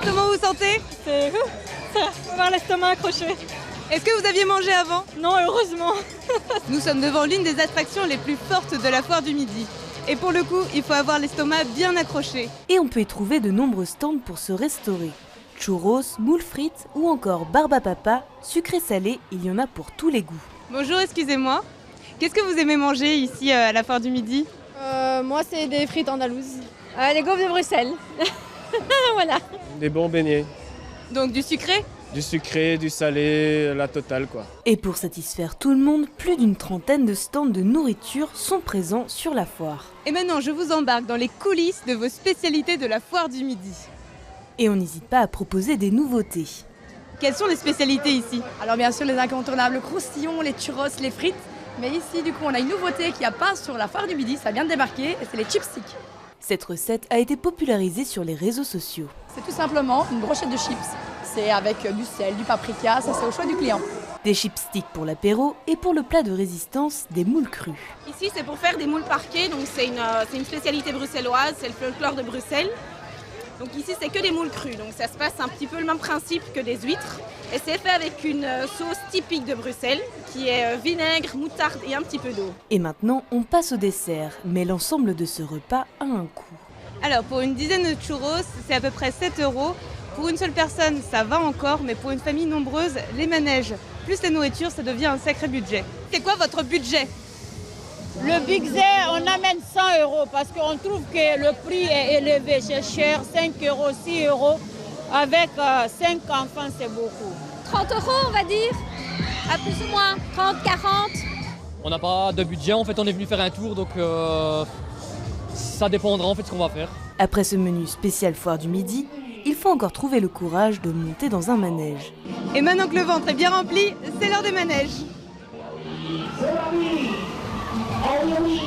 Comment vous sentez? Ça va avoir l'estomac accroché. Est-ce que vous aviez mangé avant? Non, heureusement. Nous sommes devant l'une des attractions les plus fortes de la foire du Midi. Et pour le coup, il faut avoir l'estomac bien accroché. Et on peut y trouver de nombreux stands pour se restaurer. Churros, moules frites ou encore barbe à papa, sucré-salé, il y en a pour tous les goûts. Bonjour, excusez-moi. Qu'est-ce que vous aimez manger ici à la foire du Midi? Moi, c'est des frites andalouse. Les gaufres de Bruxelles. Voilà. Des bons beignets. Donc du sucré? Du sucré, du salé, la totale quoi. Et pour satisfaire tout le monde, plus d'une trentaine de stands de nourriture sont présents sur la foire. Et maintenant, je vous embarque dans les coulisses de vos spécialités de la foire du Midi. Et on n'hésite pas à proposer des nouveautés. Quelles sont les spécialités ici? Alors bien sûr, les incontournables, le croustillon, les churros, les frites. Mais ici, du coup, on a une nouveauté qu'il n'y a pas sur la foire du Midi, ça vient de débarquer, et c'est les chipsticks. Cette recette a été popularisée sur les réseaux sociaux. C'est tout simplement une brochette de chips. C'est avec du sel, du paprika, ça c'est au choix du client. Des chipsticks pour l'apéro et pour le plat de résistance, des moules crues. Ici, c'est pour faire des moules parquets, donc c'est une spécialité bruxelloise, c'est le folklore de Bruxelles. Donc ici, c'est que des moules crues, donc ça se passe un petit peu le même principe que des huîtres. Et c'est fait avec une sauce typique de Bruxelles, qui est vinaigre, moutarde et un petit peu d'eau. Et maintenant, on passe au dessert, mais l'ensemble de ce repas a un coût. Alors, pour une dizaine de churros, c'est à peu près 7 €. Pour une seule personne, ça va encore, mais pour une famille nombreuse, les manèges plus la nourriture, ça devient un sacré budget. C'est quoi votre budget? Le budget, on amène 100 € parce qu'on trouve que le prix est élevé, c'est cher, 5 €, 6 €. Avec 5 enfants, c'est beaucoup. 30 € on va dire, à plus ou moins, 30, 40. On n'a pas de budget, en fait on est venu faire un tour, donc ça dépendra en fait de ce qu'on va faire. Après ce menu spécial foire du Midi, il faut encore trouver le courage de monter dans un manège. Et maintenant que le ventre est bien rempli, c'est l'heure des manèges. Allez oui.